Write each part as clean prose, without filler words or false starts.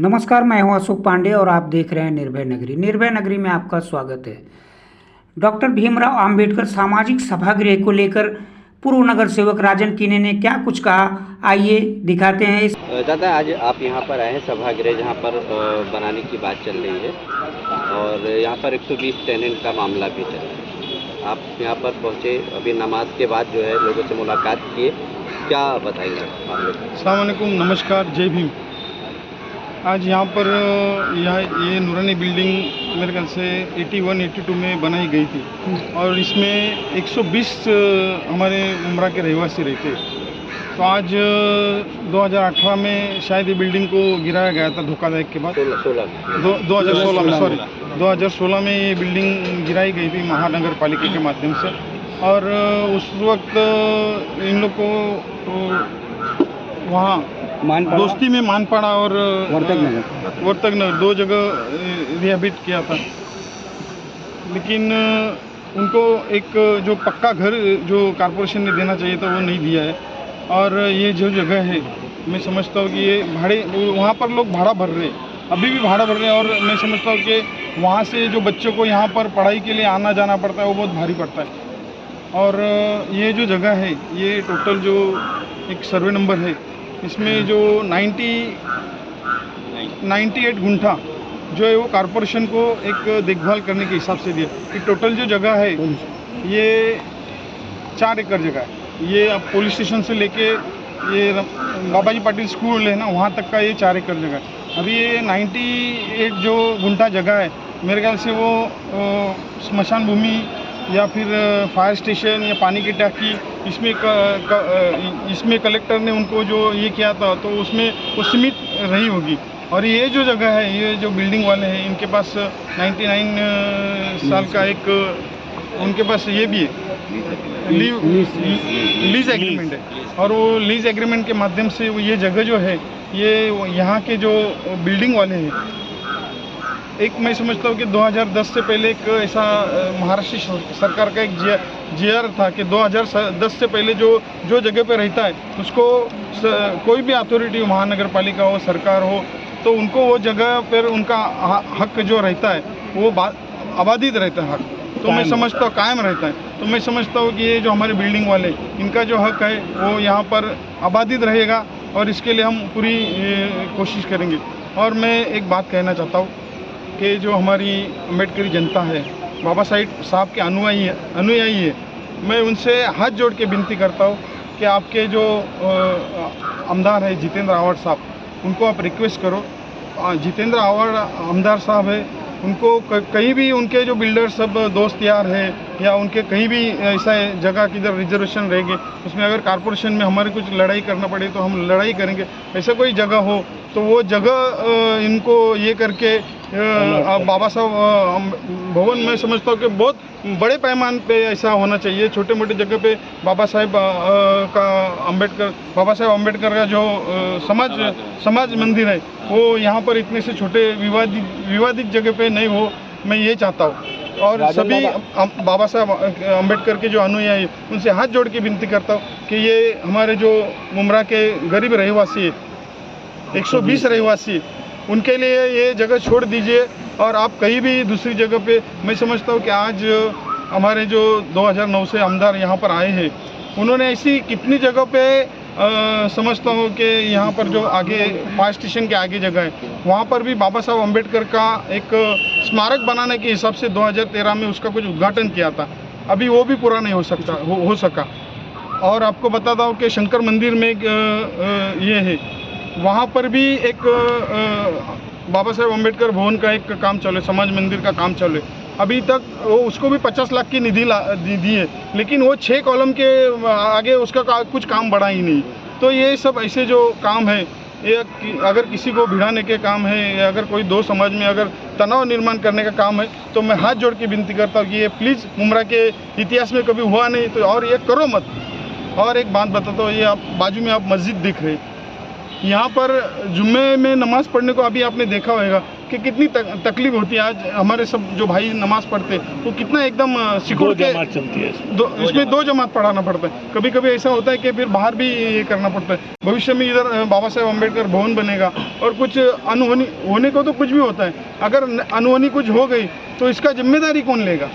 नमस्कार, मैं हूं अशोक पांडे और आप देख रहे हैं निर्भय नगरी। निर्भय नगरी में आपका स्वागत है। डॉक्टर भीमराव अंबेडकर सामाजिक सभागृह को लेकर पूर्व नगर सेवक राजन कीने ने क्या कुछ कहा, आइए दिखाते हैं। दादा, आज आप यहाँ पर आए हैं सभागृह जहाँ पर बनाने की बात चल रही है और यहाँ पर 120 टेनेंट का मामला भी चल रहा है। आप यहाँ पर पहुँचे, अभी नमाज के बाद जो है लोगों से मुलाकात किए, क्या बताएंगे मामले में? अस्सलाम वालेकुम, नमस्कार, जय भीम। आज यहाँ पर ये नूरानी बिल्डिंग मेरे ख्याल से 81-82 में बनाई गई थी और इसमें 120 हमारे उम्रा के रहवासी रहते। तो आज 2018 में शायद ये बिल्डिंग को गिराया गया था धोखाधड़ी के बाद। 2016 में, सॉरी, 2016 में ये बिल्डिंग गिराई गई थी महानगर पालिका के माध्यम से। और उस वक्त इन लोग को वहाँ दोस्ती में मानपाड़ा और वर्तक नगर 2 जगह रिहैबिट किया था, लेकिन उनको एक जो पक्का घर जो कॉरपोरेशन ने देना चाहिए था वो नहीं दिया है। और ये जो जगह है, मैं समझता हूँ कि ये भाड़े, वहाँ पर लोग भाड़ा भर रहे हैं, अभी भी भाड़ा भर रहे हैं। और मैं समझता हूँ कि वहाँ से जो बच्चों को यहाँ पर पढ़ाई के लिए आना जाना पड़ता है वो बहुत भारी पड़ता है। और ये जो जगह है, ये टोटल जो एक सर्वे नंबर है, इसमें जो 98 गुंठा जो है वो कॉरपोरेशन को एक देखभाल करने के हिसाब से दिया। कि टोटल जो जगह है ये 4 एकड़ जगह है। ये अब पुलिस स्टेशन से लेके ये बाबाजी पाटिल स्कूल है ना, वहाँ तक का ये 4 एकड़ जगह है। अभी ये 98 जो गुंठा जगह है, मेरे ख्याल से वो स्मशान भूमि या फिर फायर स्टेशन या पानी की टंकी, इसमें कलेक्टर ने उनको जो ये किया था तो उसमें वो सीमित रही होगी। और ये जो जगह है, ये जो बिल्डिंग वाले हैं, इनके पास 99 साल का एक उनके पास ये भी है, लीज एग्रीमेंट है। और वो लीज एग्रीमेंट के माध्यम से ये जगह जो है, ये यहाँ के जो बिल्डिंग वाले हैं, एक मैं समझता हूँ कि 2010 से पहले एक ऐसा महाराष्ट्र सरकार का एक जीआर था कि 2010 से पहले जो जगह पे रहता है उसको कोई भी अथॉरिटी, महानगर पालिका हो, सरकार हो, तो उनको वो जगह पर उनका हक जो रहता है वो आबादित रहता है, हक तो मैं समझता हूँ कायम रहता है। तो मैं समझता हूँ कि ये जो हमारे बिल्डिंग वाले, इनका जो हक है वो यहाँ पर आबादित रहेगा और इसके लिए हम पूरी कोशिश करेंगे। और मैं एक बात कहना चाहता हूँ कि जो हमारी अम्बेडकरी जनता है, बाबा साहब के अनुयायी है, मैं उनसे हाथ जोड़ के विनती करता हूँ कि आपके जो आमदार है जितेंद्र आव्हाड साहब, उनको आप रिक्वेस्ट करो। जितेंद्र आव्हाड आमदार साहब है, उनको कहीं भी उनके जो बिल्डर सब दोस्त यार है या उनके कहीं भी ऐसा जगह किधर रिजर्वेशन रहेंगे, उसमें अगर कॉरपोरेशन में हमारे कुछ लड़ाई करना पड़े तो हम लड़ाई करेंगे। ऐसा कोई जगह हो तो वो जगह इनको ये करके बाबा साहब भवन, मैं समझता हूँ कि बहुत बड़े पैमाने पे ऐसा होना चाहिए। छोटे मोटे जगह पे बाबा साहब अम्बेडकर का जो समाज मंदिर है वो यहाँ पर इतने से छोटे विवादित जगह पे नहीं हो, मैं ये चाहता हूँ। और सभी बाबा साहब अम्बेडकर के जो अनुयायी, उनसे हाथ जोड़ के विनती करता हूँ कि ये हमारे जो मुमरा के गरीब रहवासी है, 120 रहवासी, उनके लिए ये जगह छोड़ दीजिए। और आप कहीं भी दूसरी जगह पे, मैं समझता हूँ कि आज हमारे जो 2009 से आमदार यहाँ पर आए हैं, उन्होंने ऐसी कितनी जगह पे समझता हूँ कि यहाँ पर जो आगे फायर स्टेशन के आगे जगह है, वहाँ पर भी बाबा साहब अम्बेडकर का एक स्मारक बनाने के हिसाब से 2013 में उसका कुछ उद्घाटन किया था, अभी वो भी पूरा नहीं हो सका। और आपको बताता हूँ कि शंकर मंदिर में ये है, वहाँ पर भी एक बाबा साहेब अम्बेडकर भवन का एक काम चले, समाज मंदिर का काम चले। अभी तक वो उसको भी 50 लाख की निधि दी है, लेकिन वो 6 कॉलम के आगे उसका कुछ काम बढ़ा ही नहीं। तो ये सब ऐसे जो काम है, ये अगर किसी को भिड़ाने के काम है या अगर कोई 2 समाज में अगर तनाव निर्माण करने का काम है, तो मैं हाथ जोड़ के विनती करता हूँ कि ये प्लीज़ मुमरा के इतिहास में कभी हुआ नहीं, तो और ये करो मत। और एक बात बताता हूँ, ये आप बाजू में आप मस्जिद देख रहे हैं, यहाँ पर जुम्मे में नमाज़ पढ़ने को अभी आपने देखा होगा कि कितनी तकलीफ होती है। आज हमारे सब जो भाई नमाज पढ़ते वो कितना एकदम सिकुड़ के चलती है इसमें 2 जमात पढ़ाना पड़ता है। कभी कभी ऐसा होता है कि फिर बाहर भी ये करना पड़ता है। भविष्य में इधर बाबा साहेब अम्बेडकर भवन बनेगा और कुछ अनहोनी होने को तो कुछ भी होता है, अगर अनहोनी कुछ हो गई तो इसका जिम्मेदारी कौन लेगा।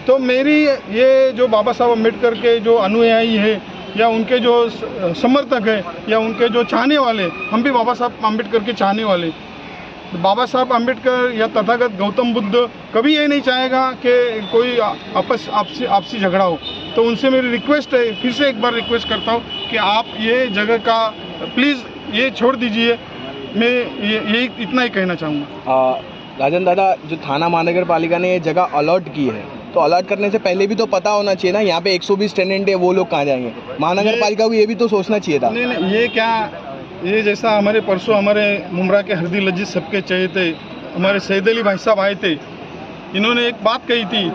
तो मेरी ये जो बाबा साहब अम्बेडकर के जो अनुयायी है या उनके जो समर्थक है या उनके जो चाहने वाले, हम भी बाबा साहब अम्बेडकर के चाहने वाले, बाबा साहब अम्बेडकर या तथागत गौतम बुद्ध कभी ये नहीं चाहेगा कि कोई आपसी झगड़ा हो। तो उनसे मेरी रिक्वेस्ट है, फिर से एक बार रिक्वेस्ट करता हूँ कि आप ये जगह का प्लीज़ ये छोड़ दीजिए। मैं ये इतना ही कहना चाहूँगा। राजन दादा, जो थाना महानगर पालिका ने ये जगह अलॉट की है, तो अलॉट करने से पहले भी तो पता होना चाहिए ना यहाँ पे 120 टेनेंट है, वो लोग कहाँ जाएंगे। महानगर पालिका को ये भी तो सोचना चाहिए था। नहीं, ये क्या, ये जैसा हमारे परसों हमारे मुमरा के हरदी लजीज सबके चहेते हमारे सैयद अली भाई साहब आए थे, इन्होंने एक बात कही थी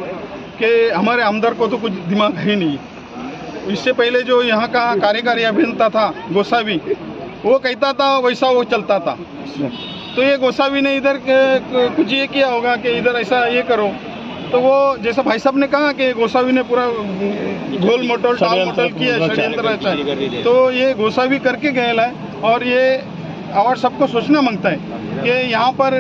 कि हमारे आमदार को तो कुछ दिमाग है नहीं। इससे पहले जो यहाँ का कार्यकारी अभियंता था गोसावी, वो कहता था वैसा वो चलता था। तो ये गोसावी ने इधर कुछ ये किया होगा कि इधर ऐसा ये करो, तो वो जैसा भाई साहब ने कहा कि गोसावी ने पूरा गोल मोटल टाल मोटल किया, षड्यंत्र रचा है। तो ये गोसावी करके गया है और ये और सबको सोचना मांगता है कि यहाँ पर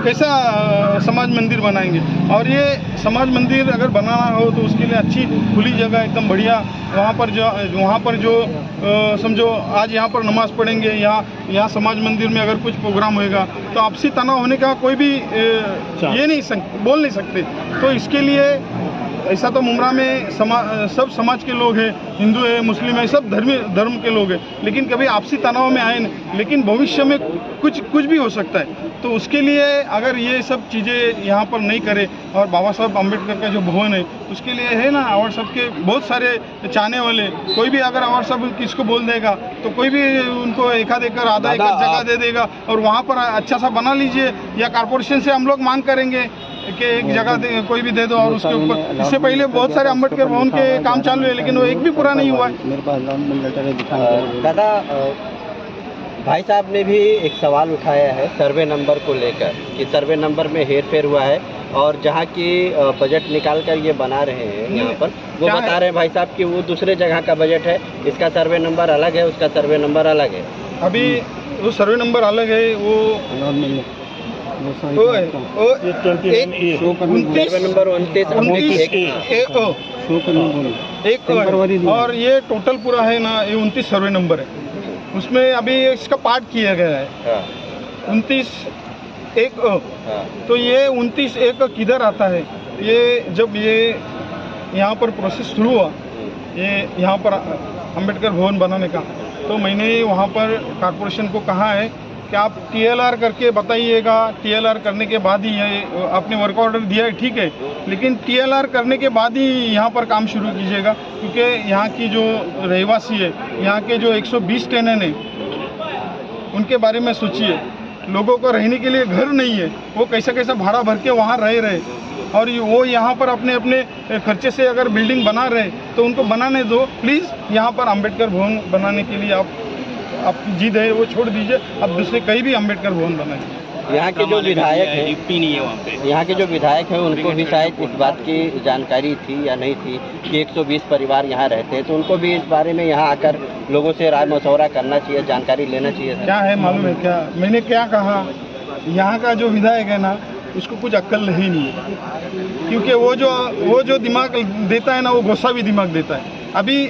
कैसा समाज मंदिर बनाएंगे। और ये समाज मंदिर अगर बनाना हो तो उसके लिए अच्छी खुली जगह एकदम बढ़िया, वहाँ पर जो समझो आज यहाँ पर नमाज पढ़ेंगे, यहाँ समाज मंदिर में अगर कुछ प्रोग्राम होएगा तो आपसी तनाव होने का कोई भी ये नहीं बोल नहीं सकते। तो इसके लिए ऐसा तो मुमरा में सब समाज के लोग हैं, हिंदू है, मुस्लिम है, सब धर्म के लोग हैं, लेकिन कभी आपसी तनाव में आए नहीं। लेकिन भविष्य में कुछ भी हो सकता है। तो उसके लिए अगर ये सब चीज़ें यहाँ पर नहीं करे और बाबा साहब अम्बेडकर का जो भवन है उसके लिए है ना, और सबके बहुत सारे चाहने वाले, कोई भी अगर और सब किसको बोल देगा तो कोई भी उनको एक आध एकड़ आधा एकड़ जगह दे देगा और वहाँ पर अच्छा सा बना लीजिए, या कॉरपोरेशन से हम लोग मांग करेंगे कि एक जगह कोई भी दे दो। और उसके ऊपर इससे पहले बहुत सारे अम्बेडकर भवन के काम चालू है, लेकिन वो एक भी पूरा नहीं हुआ है। दादा, भाई साहब ने भी एक सवाल उठाया है सर्वे नंबर को लेकर कि सर्वे नंबर में हेरफेर हुआ है और जहाँ की बजट निकाल कर ये बना रहे हैं यहाँ पर, वो बता रहे हैं भाई साहब कि वो दूसरे जगह का बजट है, इसका सर्वे नंबर अलग है, उसका सर्वे नंबर अलग है। अभी वो सर्वे नंबर अलग है, वो सर्वे नंबर 29 और ये टोटल पूरा है ना, ये 29 सर्वे नंबर है। उसमें अभी इसका पार्ट किया गया है 29(1)। तो ये 29(1) किधर आता है? ये जब ये यहाँ पर प्रोसेस शुरू हुआ, ये यहाँ पर अम्बेडकर भवन बनाने का, तो मैंने वहाँ पर कॉरपोरेशन को कहा है कि आप TLR करके बताइएगा। TLR करने के बाद ही ये आपने वर्क ऑर्डर दिया है, ठीक है, लेकिन TLR करने के बाद ही यहाँ पर काम शुरू कीजिएगा, क्योंकि यहाँ की जो रहवासी है, यहाँ के जो 120 टेनेंट हैं, उनके बारे में सोचिए। लोगों को रहने के लिए घर नहीं है, वो कैसा कैसा भाड़ा भर के वहाँ रहे और वो यहाँ पर अपने अपने खर्चे से अगर बिल्डिंग बना रहे तो उनको बनाने दो। प्लीज़ यहाँ पर अम्बेडकर भवन बनाने के लिए आपकी जिद है वो छोड़ दीजिए, आप दूसरे कहीं भी अम्बेडकर भवन बनाइए। यहाँ के जो विधायक हैं, यहाँ के जो विधायक हैं, उनको भी शायद इस बात की जानकारी थी या नहीं थी कि 120 परिवार यहाँ रहते हैं, तो उनको भी इस बारे में यहाँ आकर लोगों से राय मशवरा करना चाहिए, जानकारी लेना चाहिए। क्या है मालूम है क्या, मैंने क्या कहा, यहाँ का जो विधायक है ना, उसको कुछ अक्ल ही नहीं है, क्योंकि वो जो दिमाग देता है ना, वो गोसावी दिमाग देता है। अभी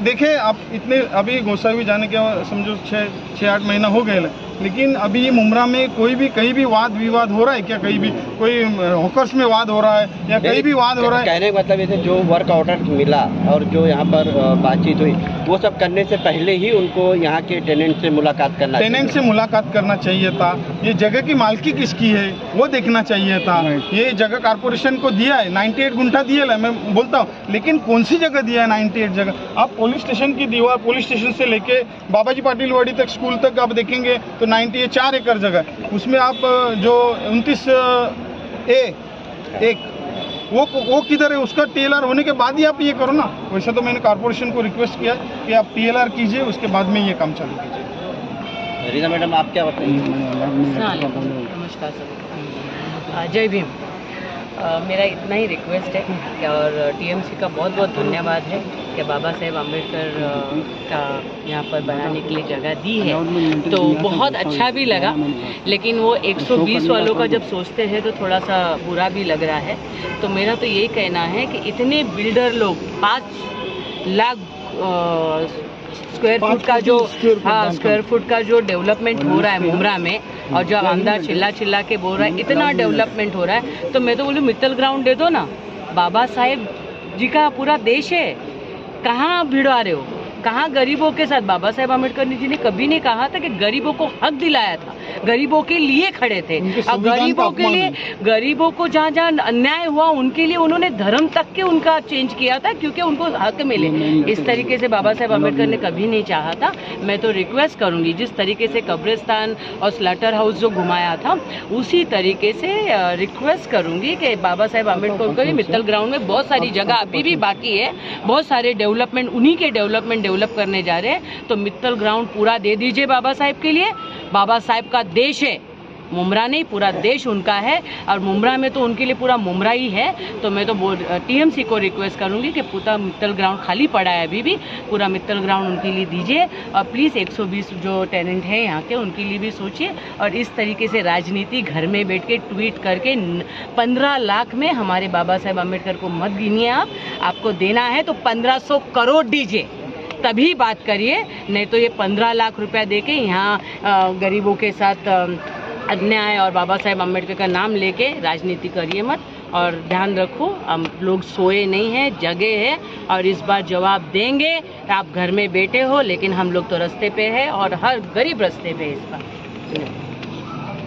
देखे आप, इतने अभी गोसावी जाने के समझो 6-8 महीना हो गए, लेकिन अभी ये मुमरा में कोई भी कहीं भी वाद विवाद हो रहा है क्या? कहीं भी कोई हॉकर्स में वाद हो रहा है या कहीं भी वाद हो रहा है? कहने का मतलब ये जो वर्क ऑर्डर मिला और जो यहाँ पर बातचीत हुई, वो सब करने से पहले ही उनको यहाँ के टेनेंट से मुलाकात करना चाहिए था। ये जगह की मालकी किसकी है वो देखना चाहिए था। ये जगह कॉरपोरेशन को दिया है, 98 गुंठा दिया है, मैं बोलता हूँ, लेकिन कौन सी जगह दिया है 98 जगह? आप पुलिस स्टेशन की दीवार, पुलिस स्टेशन से लेके बाबाजी पाटिल वाड़ी तक, स्कूल तक आप देखेंगे तो 4 एकड़ जगह, उसमें आप जो 29(1) वो किधर है? उसका TLR होने के बाद ही आप ये करो ना। वैसे तो मैंने कॉरपोरेशन को रिक्वेस्ट किया कि आप TLR कीजिए, उसके बाद में ये काम चालू कीजिए। रीना मैडम, आप क्या बताएंगे? नमस्कार सर, जय भीम। मेरा इतना ही रिक्वेस्ट है कि और टीएमसी का बहुत बहुत धन्यवाद है कि बाबा साहेब अम्बेडकर का यहाँ पर बनाने के लिए जगह दी है, तो बहुत अच्छा भी लगा। लेकिन वो 120 वालों का जब सोचते हैं तो थोड़ा सा बुरा भी लग रहा है। तो मेरा तो यही कहना है कि इतने बिल्डर लोग 5 लाख स्क्वायर फुट का जो स्क्वायर फुट का जो डेवलपमेंट हो रहा है मुमरा में, और जो अंदर चिल्ला के बोल रहा है इतना डेवलपमेंट हो रहा है, तो मैं तो बोलूँ मित्तल ग्राउंड दे दो ना। बाबा साहेब जी का पूरा देश है, कहाँ भिड़वा रहे हो? कहाँ गरीबों के साथ? बाबा साहेब अम्बेडकर जी ने कभी नहीं कहा था कि गरीबों को हक दिलाया था, गरीबों के लिए खड़े थे। और गरीबों के लिए, गरीबों को जहाँ जहाँ अन्याय हुआ उनके लिए उन्होंने धर्म तक के उनका चेंज किया था, क्योंकि उनको हक मिले। इस तरीके से बाबा साहेब अम्बेडकर ने कभी नहीं चाहा था। मैं तो रिक्वेस्ट करूँगी, जिस तरीके से कब्रिस्तान और स्लॉटर हाउस जो घुमाया था, उसी तरीके से रिक्वेस्ट करूँगी कि बाबा साहेब अम्बेडकर को मित्तल ग्राउंड में बहुत सारी जगह अभी भी बाकी है, बहुत सारे डेवलपमेंट उन्हीं के डेवलप करने जा रहे हैं। तो मित्तल ग्राउंड पूरा दे दीजिए बाबा साहेब के लिए। बाबा साहेब का देश है, मुमरा नहीं, पूरा देश उनका है। और मुमरा में तो उनके लिए पूरा मुमरा ही है। तो मैं तो टीएमसी को रिक्वेस्ट करूंगी कि पूरा मित्तल ग्राउंड खाली पड़ा है अभी भी, पूरा मित्तल ग्राउंड उनके लिए दीजिए। और प्लीज़ 120 जो टेनेंट हैं यहाँ के, उनके लिए भी सोचिए। और इस तरीके से राजनीति घर में बैठ के ट्वीट करके 15 लाख में हमारे बाबा साहेब अम्बेडकर को मत गिनिए। आपको देना है तो 1500 करोड़ दीजिए, तभी बात करिए। नहीं तो ये 15 लाख रुपया दे के यहाँ गरीबों के साथ अन्याय और बाबा साहेब अम्बेडकर का नाम लेके राजनीति करिए मत। और ध्यान रखो, हम लोग सोए नहीं हैं, जगे हैं, और इस बार जवाब देंगे। आप घर में बैठे हो, लेकिन हम लोग तो रास्ते पे हैं, और हर गरीब रास्ते पे है इस बार।